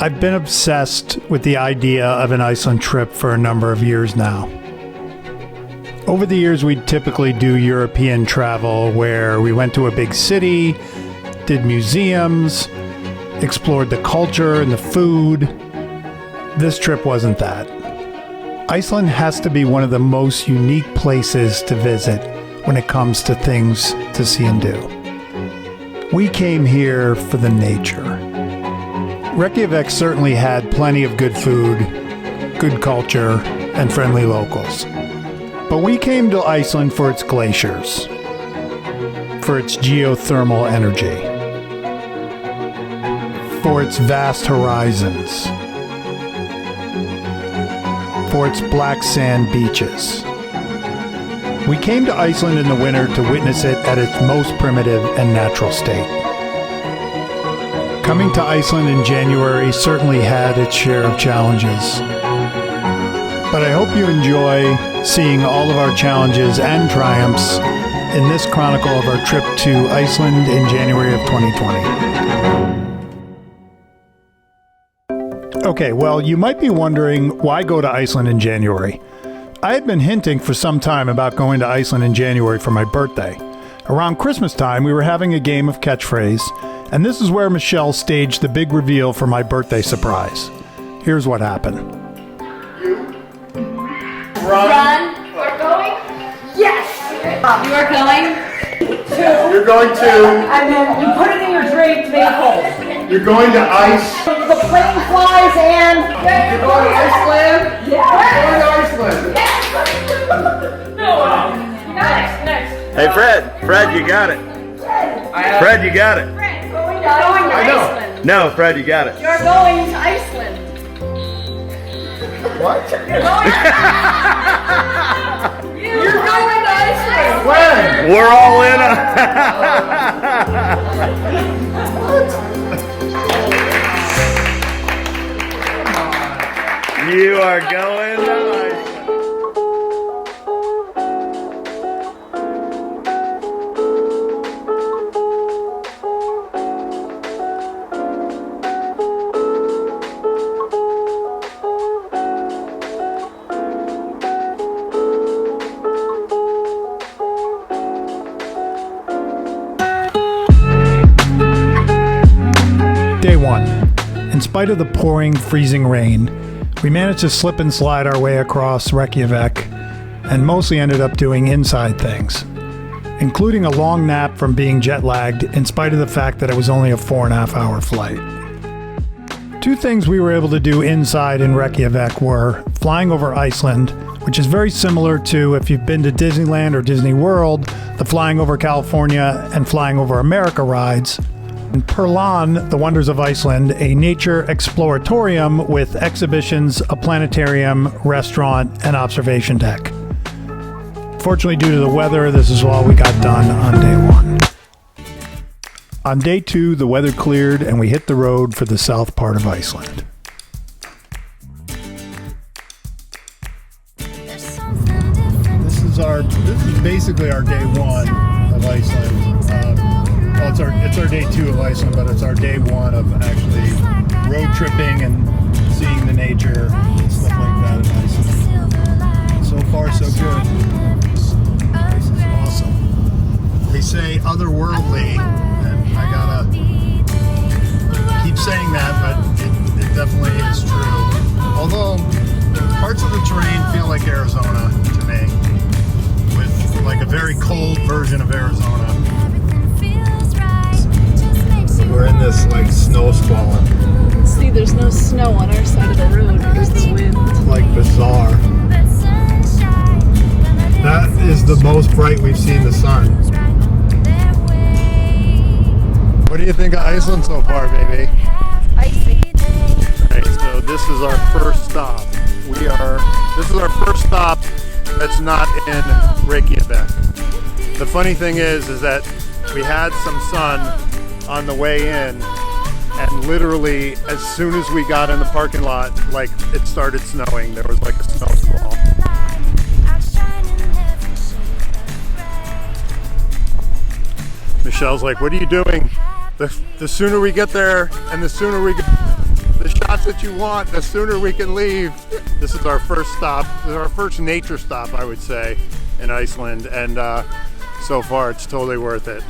I've been obsessed with the idea of an Iceland trip for a number of years now. Over the years, we'd typically do European travel where we went to a big city, did museums, explored the culture and the food. This trip wasn't that. Iceland has to be one of the most unique places to visit when it comes to things to see and do. We came here for the nature. Reykjavík certainly had plenty of good food, good culture, and friendly locals. But we came to Iceland for its glaciers, for its geothermal energy, for its vast horizons, for its black sand beaches. We came to Iceland in the winter to witness it at its most primitive and natural state. Coming to Iceland in January certainly had its share of challenges. But I hope you enjoy seeing all of our challenges and triumphs in this chronicle of our trip to Iceland in January of 2020. Okay, well, you might be wondering why go to Iceland in January. I had been hinting for some time about going to Iceland in January for my birthday. Around Christmas time, we were having a game of catchphrase, and this is where Michelle staged the big reveal for my birthday surprise. Here's what happened. Run. We're going? Yes! You are going? You're going to. And then you put it in your drink to make it cold. You're going to ice. The plane flies and... You're going to Iceland? Yeah. You're going to Iceland. No. Next. Hey, Fred, you got it. Fred, you got it. Going to Iceland. No, Fred, you got it. You're going to Iceland. What? You're going to Iceland. When? We're all in You are going to Iceland. Day 1. In spite of the pouring, freezing rain, we managed to slip and slide our way across Reykjavík and mostly ended up doing inside things, including a long nap from being jet lagged in spite of the fact that it was only a 4.5 hour flight. Two things we were able to do inside in Reykjavík were flying over Iceland, which is very similar to, if you've been to Disneyland or Disney World, the flying over California and flying over America rides. And Perlan, the Wonders of Iceland, a nature exploratorium with exhibitions, a planetarium, restaurant, and observation deck. Fortunately, due to the weather, this is all we got done on day 1. On day 2, the weather cleared and we hit the road for the south part of Iceland. This is basically our day 1 of Iceland. It's our day 2 of Iceland, but it's our day 1 of actually road tripping and seeing the nature and stuff like that in Iceland. So far, so good. This is awesome. They say otherworldly, and I gotta keep saying that, but it definitely is true. Although parts of the terrain feel like Arizona to me, with like a very cold version of Arizona. We're in this like snow squall. See, there's no snow on our side of the road because of the wind. It's like bizarre. That is the most bright we've seen the sun. What do you think of Iceland so far, baby? Icy. Alright, so this is our first stop. This is our first stop that's not in Reykjavík. The funny thing is that we had some sun on the way in, and literally as soon as we got in the parking lot, like it started snowing. There was like a snow squall. Michelle's like, what are you doing? The sooner we get there and the sooner we get the shots that you want, the sooner we can leave. This is our first stop. This is our first nature stop, I would say, in Iceland. And so far, it's totally worth it.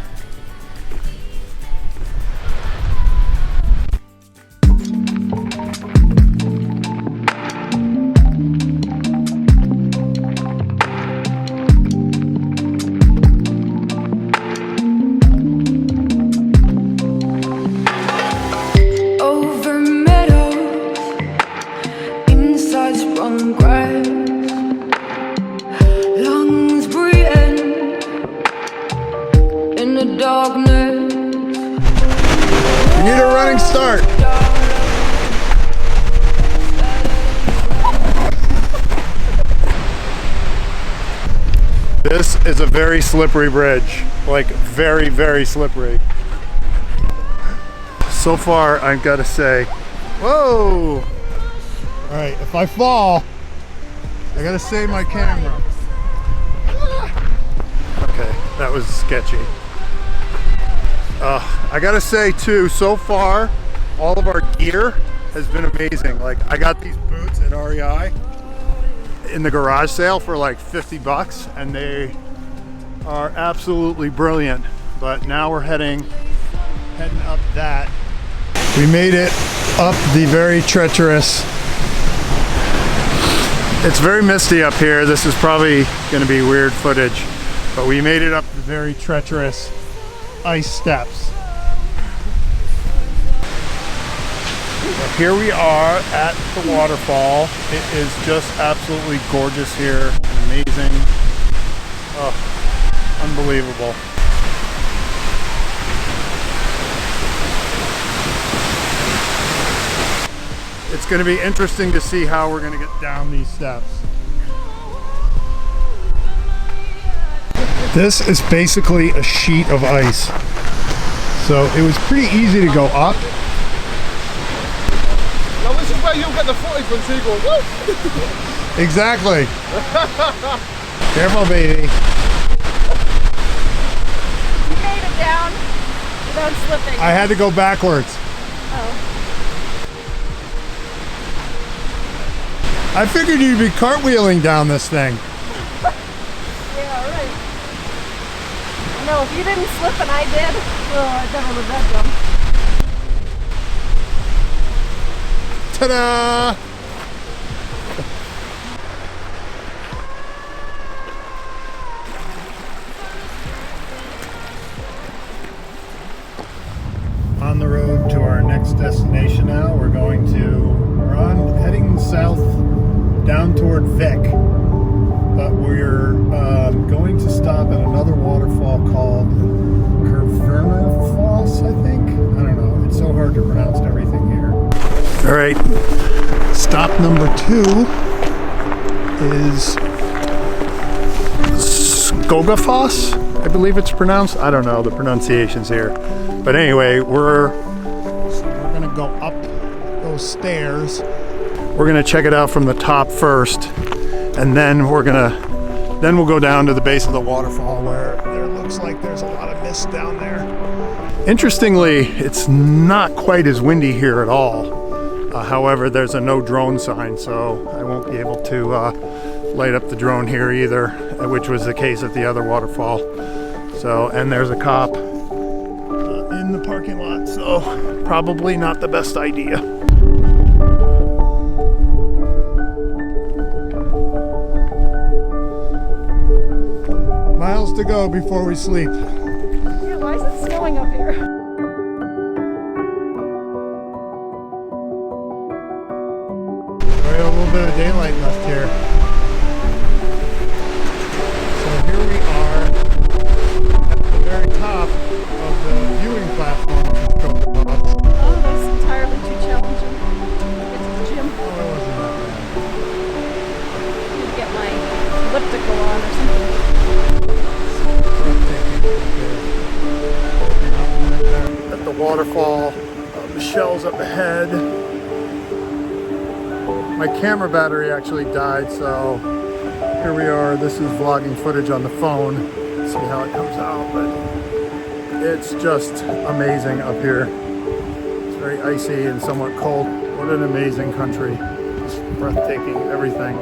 You need a running start. This is a very slippery bridge, like very, very slippery. So far, I've got to say, whoa! All right, if I fall, I gotta save my camera. Okay, that was sketchy. I gotta say too, so far, all of our gear has been amazing. Like, I got these boots at REI in the garage sale for like 50 bucks, and they are absolutely brilliant. But now we're heading up that. We made it up the very treacherous. It's very misty up here. This is probably gonna be weird footage, but we made it up the very treacherous ice steps. So here we are at the waterfall. It is just absolutely gorgeous here, amazing. Oh, unbelievable. It's going to be interesting to see how we're going to get down these steps. This is basically a sheet of ice. So it was pretty easy to go up. Now this is where you'll get the footage when you go, woo! Exactly. Careful, baby. You made it down without slipping. I had to go backwards. Oh. I figured you'd be cartwheeling down this thing. Yeah, right. No, if you didn't slip and I did, oh, I'd never lived that dumb. Ta-da! On the road to our next destination now. We're heading south down toward Vik, but we're going to stop at another waterfall called Foss, I think. I don't know. It's so hard to pronounce everything here. All right. Stop number 2 is Skógafoss, I believe it's pronounced. I don't know the pronunciations here. But anyway, we're going to go up those stairs. We're going to check it out from the top first, and then we'll go down to the base of the waterfall where there looks like there's a lot of mist down there. Interestingly, it's not quite as windy here at all. However, there's a no drone sign, so I won't be able to light up the drone here either, which was the case at the other waterfall. So, and there's a cop in the parking lot, so probably not the best idea. Miles to go before we sleep. Yeah, why is it snowing up here? We have a little bit of daylight left here. So here we are at the very top of the viewing platform of Skógafoss. Oh, that's entirely too challenging. Get to the gym. Oh, it wasn't that I need to get my elliptical on or something. bad. At the waterfall, Michelle's up ahead. My camera battery actually died, so here we are. This is vlogging footage on the phone. Let's see how it comes out, but It's just amazing up here. It's very icy and somewhat cold. What an amazing country. Breathtaking, everything.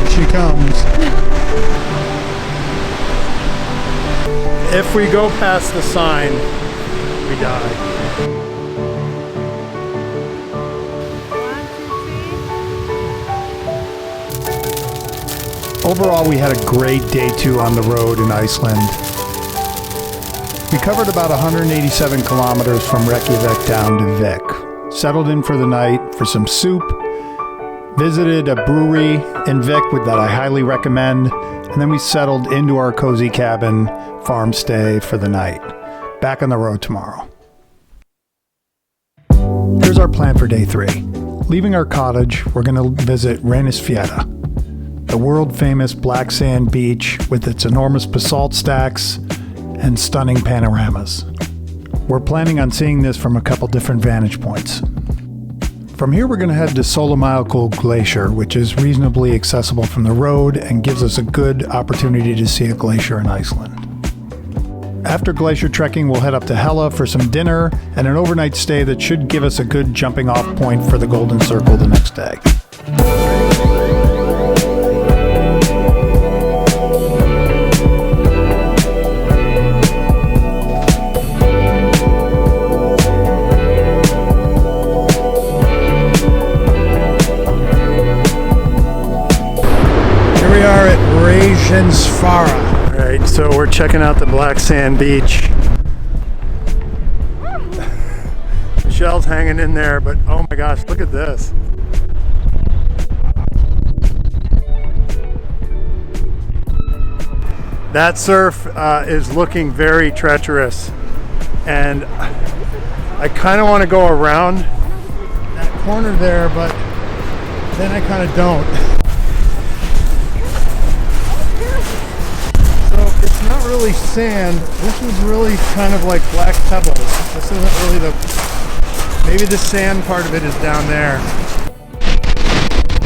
She comes. If we go past the sign, we die. Overall, we had a great day 2 on the road in Iceland. We covered about 187 kilometers from Reykjavík down to Vik. Settled in for the night for some soup. Visited a brewery in Vik that I highly recommend. And then we settled into our cozy cabin farm stay for the night. Back on the road tomorrow. Here's our plan for day 3. Leaving our cottage, we're going to visit Reynisfjara, the world-famous black sand beach with its enormous basalt stacks and stunning panoramas. We're planning on seeing this from a couple different vantage points. From here, we're going to head to Sólheimajökull Glacier, which is reasonably accessible from the road and gives us a good opportunity to see a glacier in Iceland. After glacier trekking, we'll head up to Hella for some dinner and an overnight stay that should give us a good jumping off point for the Golden Circle the next day. We are at Reynisfjara. Alright, so we're checking out the black sand beach. Michelle's hanging in there, but oh my gosh, look at this. That surf is looking very treacherous, and I kind of want to go around that corner there, but then I kind of don't. It's not really sand. This is really kind of like black pebbles. This isn't really maybe the sand part of it is down there.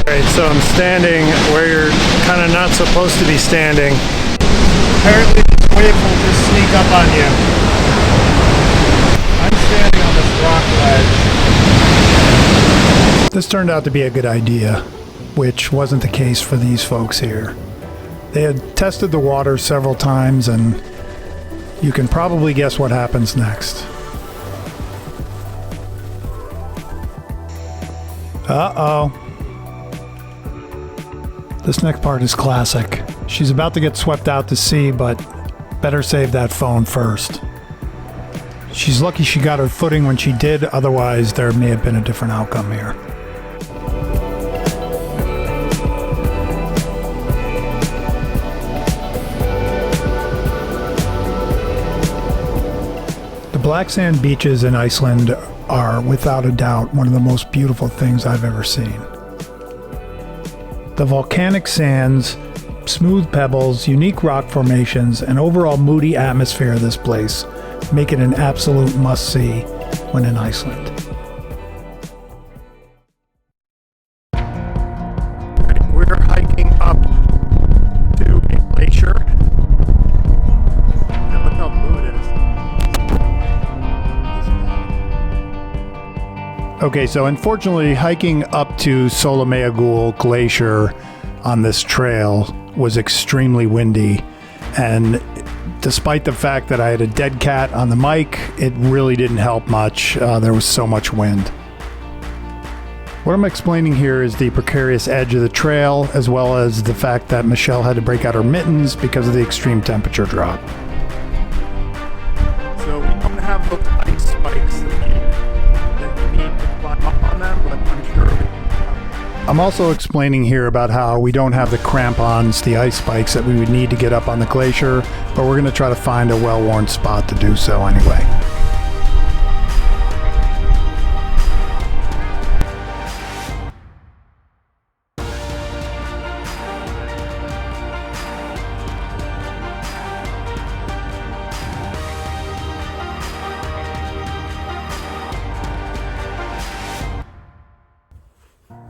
Alright, so I'm standing where you're kind of not supposed to be standing. Apparently this wave will just sneak up on you. I'm standing on this rock ledge. This turned out to be a good idea, which wasn't the case for these folks here. They had tested the water several times, and you can probably guess what happens next. Uh-oh. This next part is classic. She's about to get swept out to sea, but better save that phone first. She's lucky she got her footing when she did, otherwise there may have been a different outcome here. Black sand beaches in Iceland are, without a doubt, one of the most beautiful things I've ever seen. The volcanic sands, smooth pebbles, unique rock formations, and overall moody atmosphere of this place make it an absolute must-see when in Iceland. We're hiking up to a glacier. And look how blue it is. Okay, so unfortunately, hiking up to Sólheimajökull Glacier on this trail was extremely windy, and despite the fact that I had a dead cat on the mic, it really didn't help much. There was so much wind. What I'm explaining here is the precarious edge of the trail, as well as the fact that Michelle had to break out her mittens because of the extreme temperature drop. So we don't have those ice spikes that you need to climb up on them, but I'm sure we can. I'm also explaining here about how we don't have the crampons, the ice spikes that we would need to get up on the glacier, but we're going to try to find a well-worn spot to do so anyway.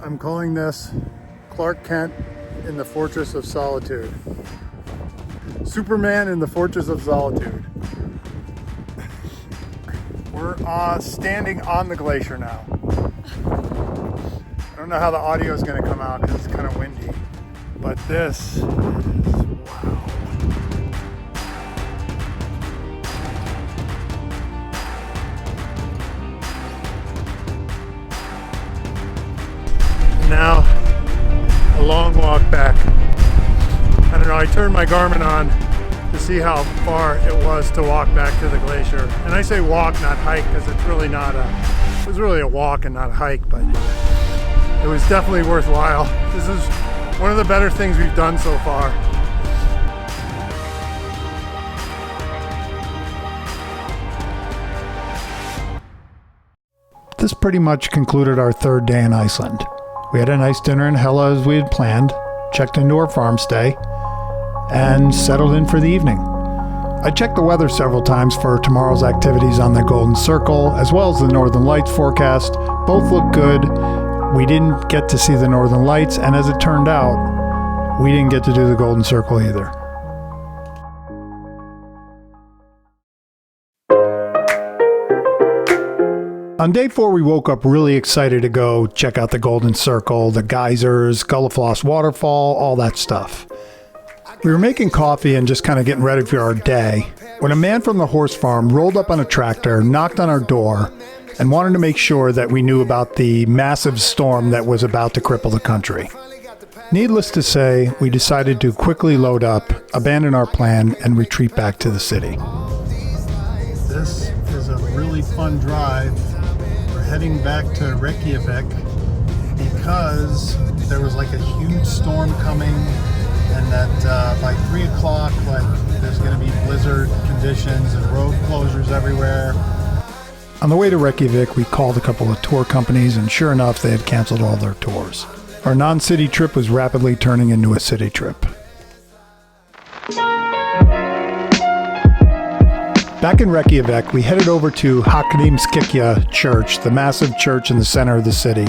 I'm calling this Clark Kent in the Fortress of Solitude. Superman in the Fortress of Solitude. We're standing on the glacier now. I don't know how the audio is going to come out because it's kind of windy, but this is wow. Now, a long walk back. I don't know, I turned my Garmin on to see how far it was to walk back to the glacier. And I say walk, not hike, because it's really not it was really a walk and not a hike, but it was definitely worthwhile. This is one of the better things we've done so far. This pretty much concluded our third day in Iceland. We had a nice dinner in Hella as we had planned, checked into our farm stay, and settled in for the evening. I checked the weather several times for tomorrow's activities on the Golden Circle, as well as the Northern Lights forecast. Both looked good. We didn't get to see the Northern Lights, and as it turned out, we didn't get to do the Golden Circle either. On day 4, we woke up really excited to go check out the Golden Circle, the geysers, Skógafoss waterfall, all that stuff. We were making coffee and just kind of getting ready for our day when a man from the horse farm rolled up on a tractor, knocked on our door, and wanted to make sure that we knew about the massive storm that was about to cripple the country. Needless to say, we decided to quickly load up, abandon our plan, and retreat back to the city. This is a really fun drive. Heading back to Reykjavík because there was like a huge storm coming, and that by 3 o'clock there's going to be blizzard conditions and road closures everywhere. On the way to Reykjavík, we called a couple of tour companies, and sure enough, they had canceled all their tours. Our non-city trip was rapidly turning into a city trip. Back in Reykjavík, we headed over to Hallgrímskirkja Church, the massive church in the center of the city,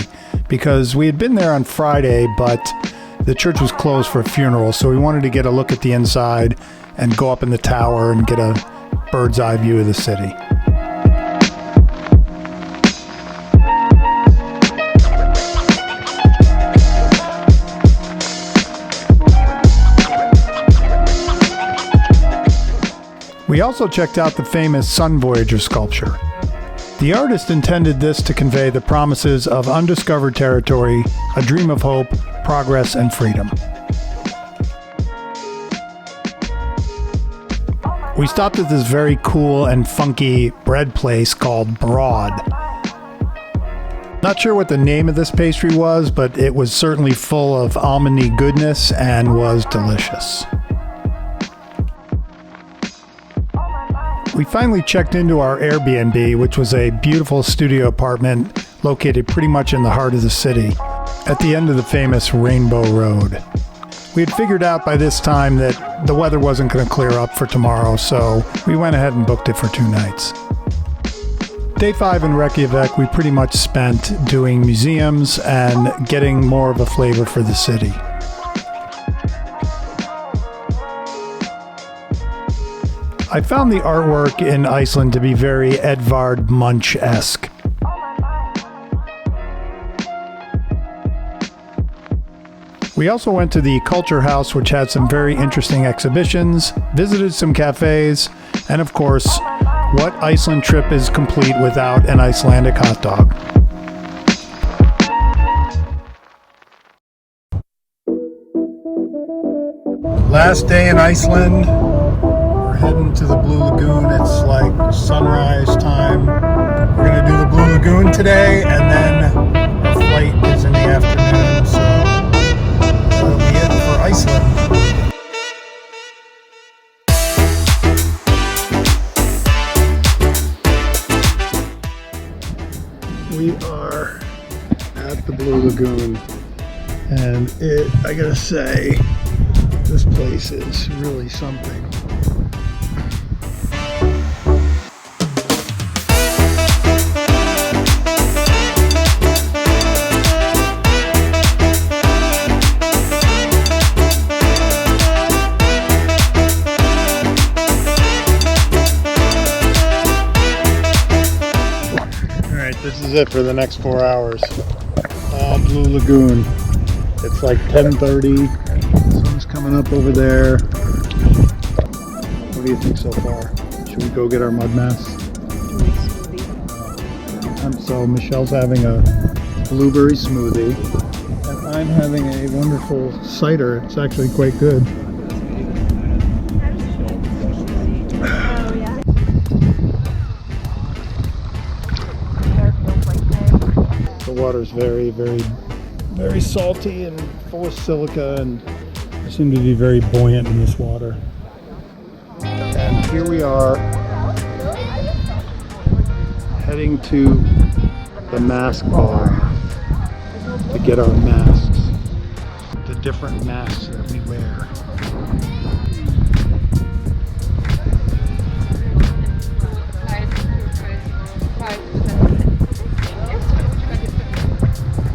because we had been there on Friday, but the church was closed for a funeral, so we wanted to get a look at the inside and go up in the tower and get a bird's eye view of the city. We also checked out the famous Sun Voyager sculpture. The artist intended this to convey the promises of undiscovered territory, a dream of hope, progress, and freedom. We stopped at this very cool and funky bread place called Broad. Not sure what the name of this pastry was, but it was certainly full of almondy goodness and was delicious. We finally checked into our Airbnb, which was a beautiful studio apartment located pretty much in the heart of the city, at the end of the famous Rainbow Road. We had figured out by this time that the weather wasn't going to clear up for tomorrow, so we went ahead and booked it for 2 nights. Day 5 in Reykjavík, we pretty much spent doing museums and getting more of a flavor for the city. I found the artwork in Iceland to be very Edvard Munch-esque. We also went to the Culture House, which had some very interesting exhibitions, visited some cafes, and of course, what Iceland trip is complete without an Icelandic hot dog? Last day in Iceland. Heading to the Blue Lagoon. It's like sunrise time. We're going to do the Blue Lagoon today, and then our flight is in the afternoon, so that'll be it for Iceland. We are at the Blue Lagoon, and I gotta say, this place is really something. This is it for the next 4 hours. Blue Lagoon. It's like 10:30. Sun's coming up over there. What do you think so far? Should we go get our mud masks? So Michelle's having a blueberry smoothie, and I'm having a wonderful cider. It's actually quite good. The water's very, very, very salty and full of silica, and I seem to be very buoyant in this water. And here we are, heading to the mask bar to get our masks, the different masks that we wear.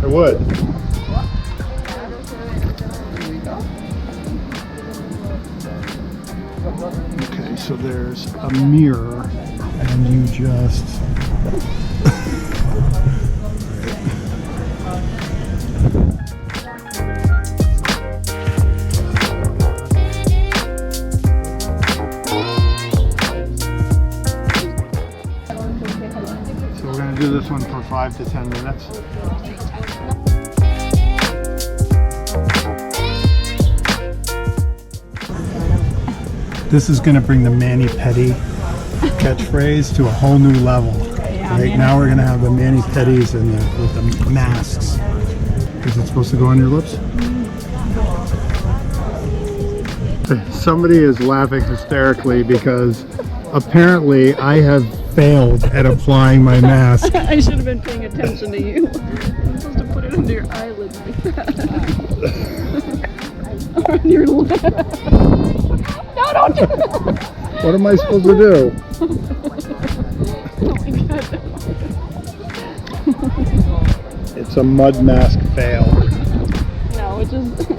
I would. Okay, so there's a mirror, and you just do this one for 5 to 10 minutes. This is going to bring the mani-pedi catchphrase to a whole new level. Right now we're going to have the mani-pedis and with the masks. Is it supposed to go on your lips? Somebody is laughing hysterically because apparently I have failed at applying my mask. I should have been paying attention to you. I'm supposed to put it under your eyelids like that. Or on your lip. No, don't do that! What am I supposed to do? Oh my god. It's a mud mask fail. No, it just...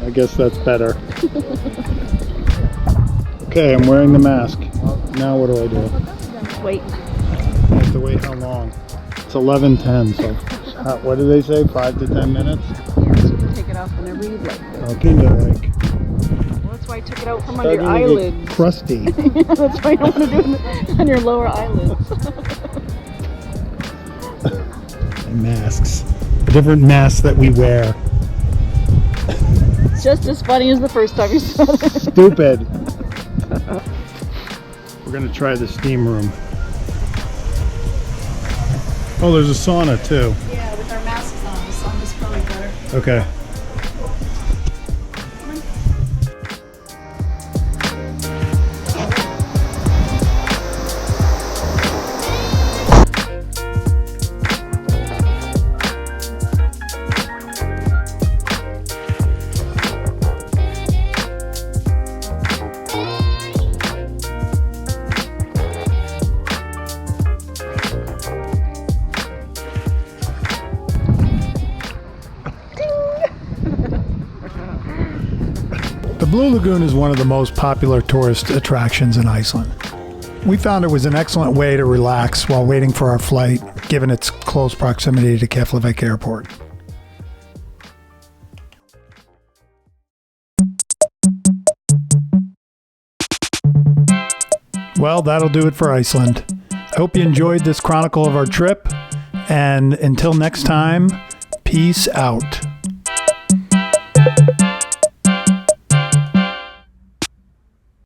I guess that's better. Okay, I'm wearing the mask. Now what do I do? Wait. I have to wait how long? It's 11:10, so what do they say? 5 to 10 minutes? Yes, you can take it off whenever you'd like. Okay, like. Well, that's why I took it out from under your Starting to get eyelids. crusty. That's why I don't want to do it on your lower eyelids. And masks. The different masks that we wear. It's just as funny as the first time you said it. Stupid. We're gonna try the steam room. Oh, there's a sauna too. Yeah, with our masks on, the sun is probably better. Okay. The Blue Lagoon is one of the most popular tourist attractions in Iceland. We found it was an excellent way to relax while waiting for our flight, given its close proximity to Keflavik Airport. Well, that'll do it for Iceland. I hope you enjoyed this chronicle of our trip, and until next time, peace out.